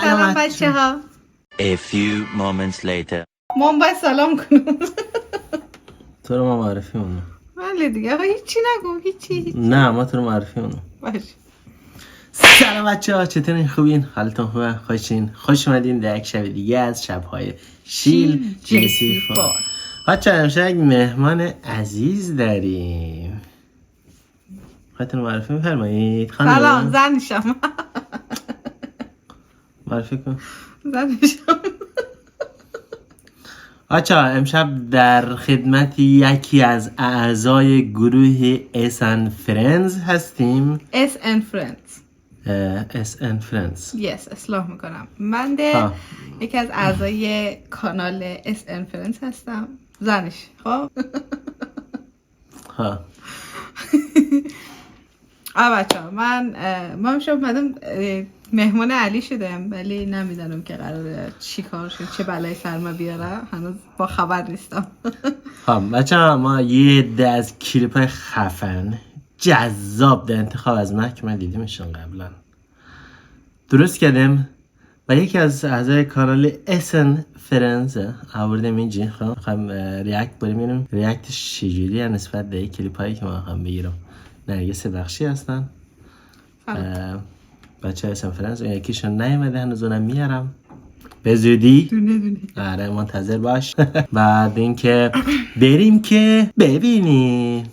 سلام بچه ها. A few moments later. مام باید سلام کنم. تو رو ما معرفی اونو. ولی دیگه آقا هیچی نگو، هیچی. نه ما تو رو معرفی اونو. باش. سلام بچه ها، چطورین؟ خوبین؟ حالتون خوبه؟ خوشین؟ خوش اومدین در یک شب دیگه از شبهای شیل جیسی فار. بچه ها امشب یک مهمان عزیز داریم. خودتون معرفی می‌فرمایید. سلام، زنشم. معرفی کن. زنشم. بچه ها امشب در خدمت یکی از اعضای گروه SN Friends هستیم. SN Friends. SN Friends. Yes، اصلاح میکنم. من یکی از اعضای کانال SN Friends هستم. زنش. خب ها. بچه ها من امشب اومدم مهمان علی شدم، ولی نمیدونم که قراره چی کار شد، چه بلای سرما بیاره. هنوز با خبر نیستم. خب بچه ها ما یه عده از کلیپ های خفن جذاب در انتخاب از محکمه دیدیمشون قبلا درست کردیم و یکی از اعضای کانال SN Friends آوردیم اینجا. خب ریاکت بریم ریاکتش چجوریه نسبت به کلیپ هایی که ما هم بگیرم. نرگس بخشی هستن بچه SN Friends. یکیشون نیومده هنوز، اونم میارم به زودی. دونه آره منتظر باش. بعد اینکه بریم که ببینیم.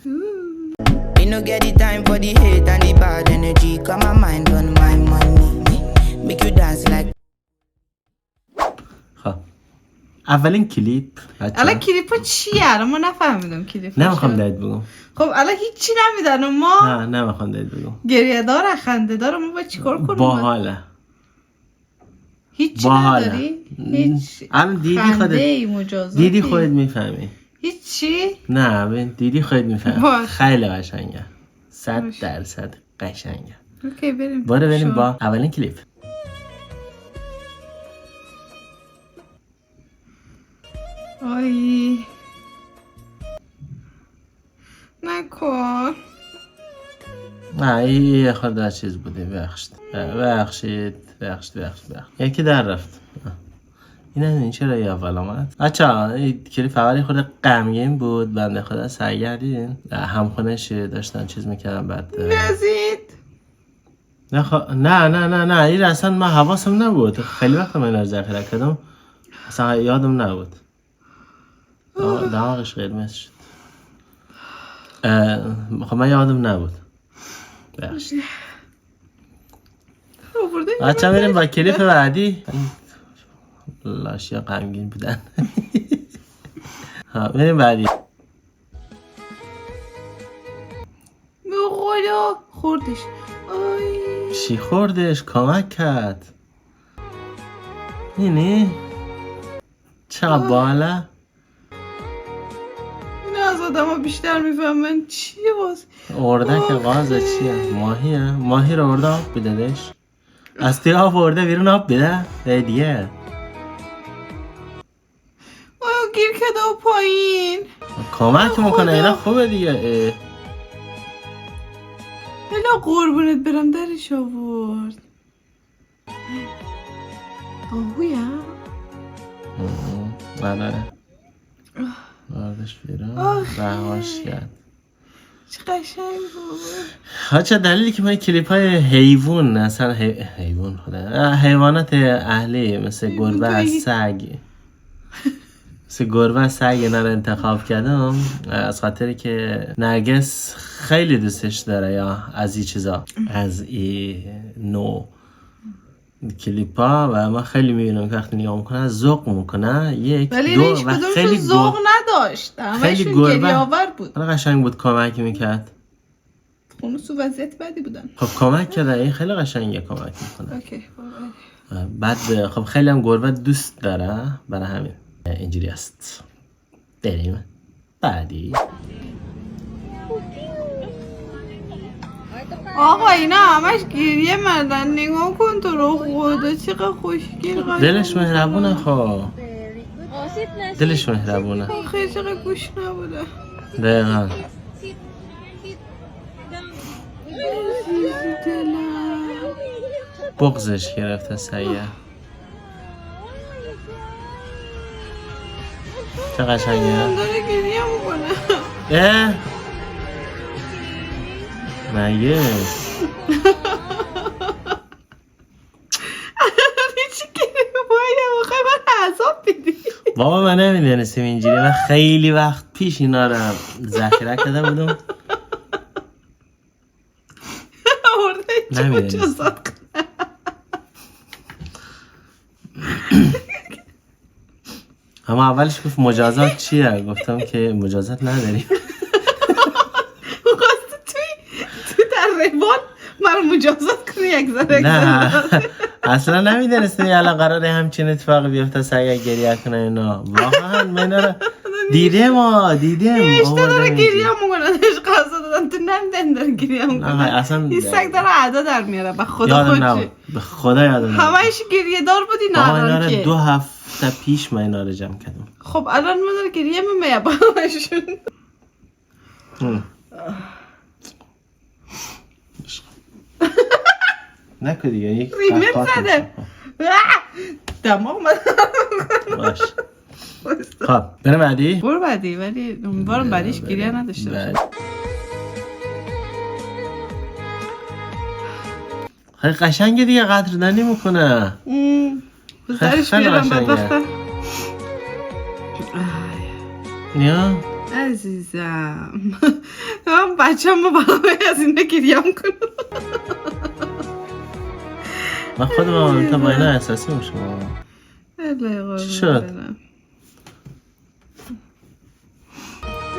Me no get the time for the hate and the bad energy. Got my mind on my money. Make you dance like. خب اولین کلیپ الان کلیپ ها چیه؟ ما نفهمیدم کلیپ. نمیخوام داد بگم. خب الان هیچی نمیدونم ما. نه نمیخوام داد بگم. گریه دار خنده دار ما باید چیکار کنیم؟ باحاله. هیچی نداری؟ هیچ الان دیدی خودت میفهمی. هیچی؟ نه ببین دیدی خودت میفهمی. خیلی قشنگه. 100% قشنگه. اوکی بریم. بریم با اولین کلیپ. آی نکن. نه این خود چیز بوده. بخشید یکی در رفت. این چرا یه اول آمد؟ اچھا این کلیپ اولی خود غمگین بود. بنده خدا سرگردین همخونش داشتن چیز میکردن. بعد نزید نه این اصلا من حواسم نبود. خیلی وقت من اینا رو ذخیره کردم اصلا یادم نبود. دماغش قرمز شد. خب من یادم نبود. بخشید بچه میریم با کلیپ بعدی. لاشیا غمگین بودن. میریم بعدی. خدا خوردش. چی خوردش؟ کمک کرد. اینی چه بالا. این از آدم ها بیشتر میفهمن چیه باز. اردک غازه چیه؟ ماهیه؟ ماهی رو ارده آب بدهش. از توی آب ارده بیرون آب بده دیگه. گیر کده و پایین. کمک میکنه اینا خوبه دیگه. هلا قربونت برم درش آورد. آهویا بله باردش بیرون رهاش کرد. چه قشنگ بود. چه دلیلی که من کلیپ های حیوان اصلا حیوان خدا حیوانات اهلی مثل گربه سگ اینا رو انتخاب کردم از خاطری که نرگس خیلی دوستش داره یا از این چیزا از این نوع کلیپ ها و من خیلی میبینم که وقتی نگاه میکنه ذوق میکنه یک ولی دو و خیلی ذوق نداشت. همشون گریه آور بود. خیلی قشنگ بود کمک میکرد. اونو تو وضعیت بدی بودن. خب کمک کرده این خیلی قشنگه کمک میکنه. اوکی بعد خب خیلی هم گربه دوست داره برای همین اینجوری است. بریم بعدی. آقا اینا همش گریه مردن. نگاه کن تو رو خدا چقدر خوشگل قشنگ. دلش مهربونه. خب دلش مهربونه. خیلی چقدر گوش نبوده. دقیقا بغضش گرفته سیه. چه قشنگه. داره گریه میکنه. اه مگه چی گریه باید بخوای من عذاب بدی. بابا من نمیدونستم اینجوری. من خیلی وقت پیش اینا رو ذخیره کرده بودم. نمیدونستم. اما اولش گفت مجازات چیه؟ گفتم که مجازات نداریم. خواسته توی در روان من مجازات کنی یک ذره. نه اصلا نمیدونستم الان قراره همچین اتفاقی بیفته. سعی گریه کنه اینا. واقعا من رو دیدیم اشته داره گریه میکنه. داشت قضا دادن تو نمیدن داره گریه میکنه. اصلا این سگ داره عدا در میاره. به خدا یادم خودشی نبود. به خدا یادم نبود. همهش گریه دار بودی نه الان که 2 هفته پیش من اینا رو جمع کردم. خب الان ما داره گریه میمه با همشون. نکن دیگه. یک ریمت زده دماغ من. باش خب برم بعدی. برو بعدی ولی بارم بعدیش گریه نداشته باشه. خیلی قشنگه دیگه. قدردانی میکنه. بزرش خیلی بیارم قشنگه. بدبختم. نیا عزیزم من بچه هم برای از اینه گریه میکنم. من خودم تا با اینا احساسی میشم. چی شد؟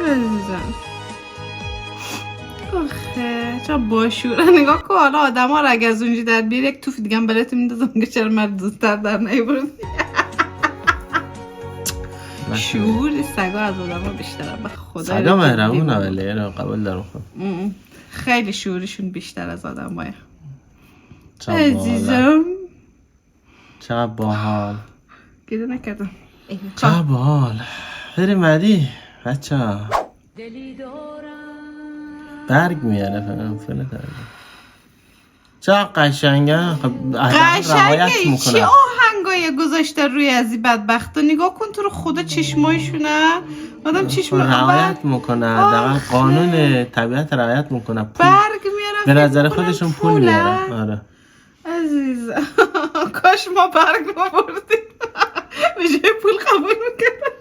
عزیزم آخه چرا باشوره. نگاه کن حالا آدم ها رو اگه از اونجا در بیاری یک توف دیگه هم بلت میندازم که چرا مرد دوستر در نیبردی. شعور سگا از آدم ها بیشتره. به خدا سگا مهربونه ولی اینو قبول دارم. خیلی شعورشون بیشتر از آدم های. عزیزم چقدر باحال. گیده نکردم. چقدر باحال. بریم بعدی بچه ها. برگ میاره فلان چقدر قشنگه. قشنگه چی آهنگای گذاشته روی از این بدبخت. نگاه کن تو رو خدا چشمایشونه. آدم چشم رعایت میکنه. دقیقا قانون طبیعت رعایت میکنه. برگ میاره به نظر خودشون پول میاره. آره عزیز کاش ما برگ ما بردیم به جای پول قبول میکنم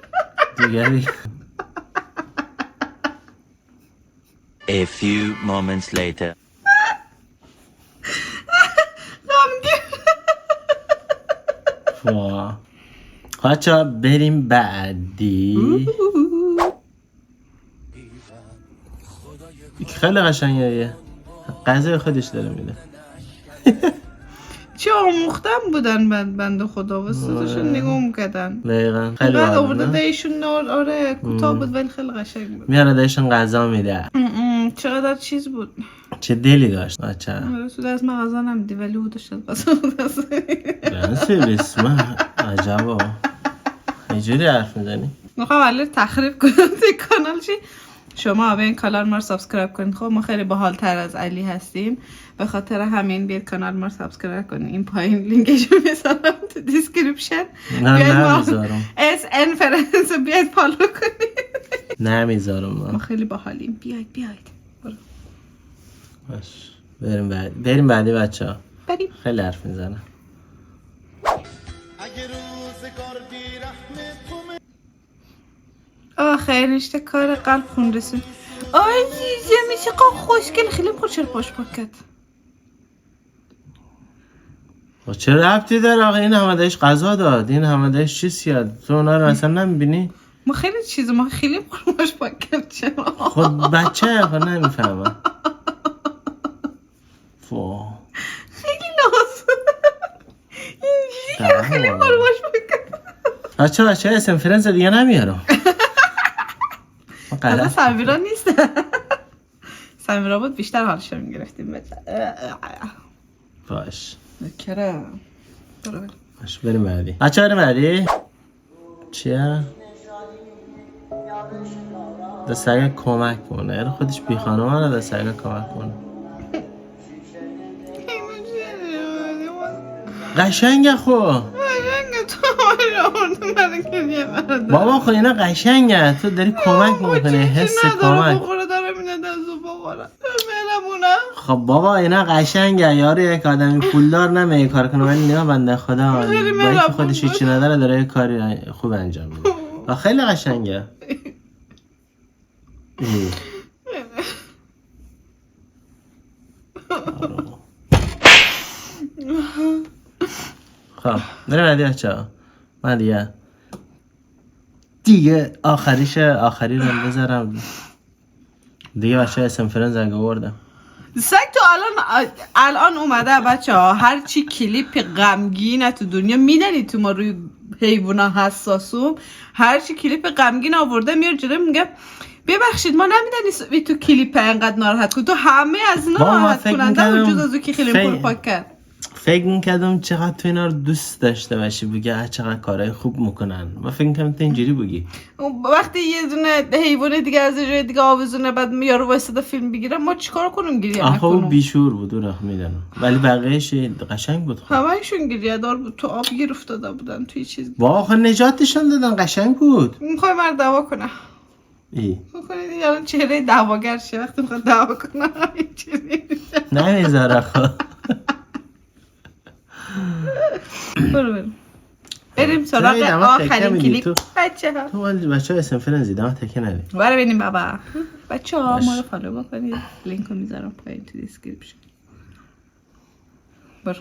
دیگری. A few moments later. بچه بریم بعدی. خیلی قشنگه. غذای خودش داره میده. چه آموختم بودن بنده خدا وسطشون نگاه میکردن. دقیقا خیلی بعد باحال آورده دیشون آره کوتاه بود ولی خیلی قشنگ بود. میاره دیشون غذا میده. چقدر چیز بود. چه دلی داشت بچه. تو دست من غذا نمیدی ولی او داشت غذا دست. رنسی بسمه عجبا. اینجوری حرف میزنی؟ میخوام ولی تخریب کنم توی کانال چی؟ شما به این کانال ما رو سابسکرایب کنید. خب ما خیلی باحال‌تر از علی هستیم. به خاطر همین بیاید کانال ما رو سابسکرایب کنید. این پایین لینکش رو میذارم تو دیسکریپشن. نه نمیذارم. SN فرنس بیاید فالو کنید. نمیذارم. ما خیلی باحالیم. بیاید. باش بریم بعدی بچه ها. بریم. خیلی حرف میزنه. آخه نشته کار قلب خون رسون. عزیزم میشه قلب خوشگل خیلی خود چرا پاش پاکت. چه ربطی داره آقا؟ این همه دایش غذا داد. این همه دایش چیز یاد. تو اونا رو اصلا نمیبینی؟ ما خیلی چیزو ما خیلی پاش پاکت چرا؟ خود بچه خود نمیفهمم. خیلی ناز. اینجوری خیلی پاش پاکت. بچه اسم فرنس دیگه نمیارم. حالا سمیرا نیست. سمیرا بود بیشتر حالش رو میگرفتیم. باش نکره باش بریم بعدی. بچه بریم بعدی. چیه؟ ده سگه کمک کنه. یعنی خودش بی خانمانه ده سگه کمک کنه. قشنگه خو. قشنگه تو من گریه برادر. بابا خب اینا قشنگه، تو داری کمک میکنی، حس کمک. بخوره داره میده دستو بخوره مهربونه. خب بابا اینا قشنگه، یارو یک آدمی پولدار نمیه کار کنه، ولی نه بنده خدا با اینکه خودش هیچی نداره داره یک کاری خوب انجام میده و خیلی قشنگه. خب بریم بعدی بچه‌ها. من دیگه آخری رو بذارم دیگه. بچه اسم فرنز اگه بردم سگ تو الان اومده بچه ها، هر چی کلیپ غمگینه تو دنیا میدنی تو ما روی حیوونا حساسوم، هر چی کلیپ غمگین آورده میار جلوی میگه ببخشید ما نمیدنی تو کلیپ انقدر ناراحت کن، تو همه از ناراحت کننده وجود از او که خیلی پول پاک کرد. فکر میکردم چقدر تو اینا رو دوست داشته باشی، بگه چقدر کارهای خوب میکنن. من فکر میکردم تو اینجوری بگی. وقتی یه دونه حیوان دیگه از جای دیگه آویزونه بعد یارو واسه فیلم بگیره ما چیکار کنیم؟ گریه نکنیم. آخه اون بیشور بود اون میدونم، ولی بقیه‌اش قشنگ بود. همه‌شون گریه دار بود، تو آب گیر افتاده بودن توی چیز. واقعا نجاتشون دادن، قشنگ بود. میخوای من دعوا کنه. میخوای یارو چهره دعواگر شه وقتی میخواد دعوا کنه نمیذاره خب. بریم سراغ آخرین کلیپ بچه ها. تو بچه ها اسم فرنزی دامه تکه ندیم. برای بینیم بابا بچه ها ما رو فالو بکنید، لینک رو میذارم پایین تو دیسکریپشن. برو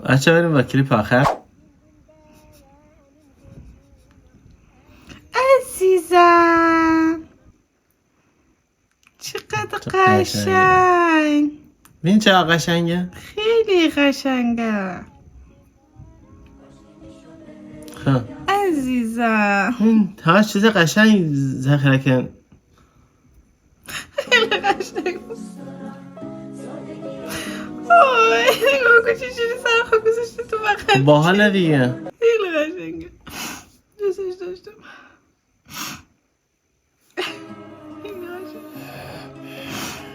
بچه بریم با کلیپ آخر. عزیزم چقدر قشنگ، ببین چقدر قشنگه، خیلی قشنگه خب عزیزم. این همه چیز قشنگ ذخیره کن. خیلی قشنگ اوه نگاه کن چجوری سرخو گذاشته تو بغل. باحاله دیگه، خیلی قشنگه، دوستش داشتم.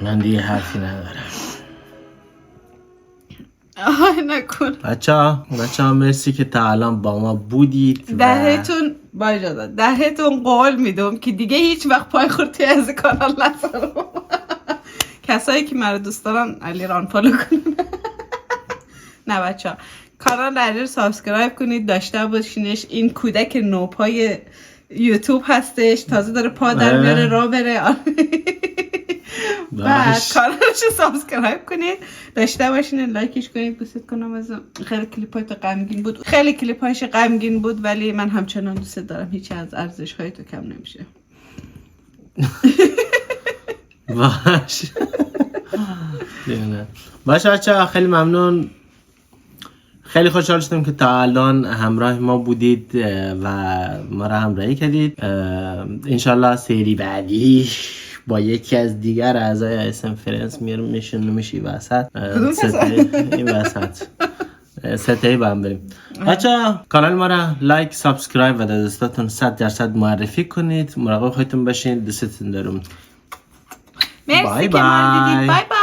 من دیگه حرفی ندارم. نکن بچه ها مرسی که تا الان با ما بودید. دهتون با اجازه دهتون قول میدم که دیگه هیچ وقت پای خورتی از کانال نذارم. کسایی که مرا دوست دارن علی ران فالو کنن. نه بچه ها کانال علی رو سابسکرایب کنید، داشته باشینش. این کودک نوپای یوتیوب هستش، تازه داره پا در میاره راه بره. بعد کانالش رو سابسکرایب کنید، داشته باشین، لایکش کنید، دوست کنم. از خیلی کلیپایت غمگین بود، خیلی کلیپایش غمگین بود، ولی من همچنان دوست دارم، هیچ از ارزش های تو کم نمیشه. باشه بچه خیلی ممنون، خیلی خوشحال شدم که تا الان همراه ما بودید و ما را همراهی کردید. انشالله سری بعدی با یکی از دیگر اعضای اسم فرنس میشی وسط این وسط ستایی با هم بریم. بچه کانال ما را لایک، سابسکرایب و دوستاتون 100% معرفی کنید. مراقب خودتون باشین، دوستتون دارم. مرسی که ما رو دیدید. بای بای.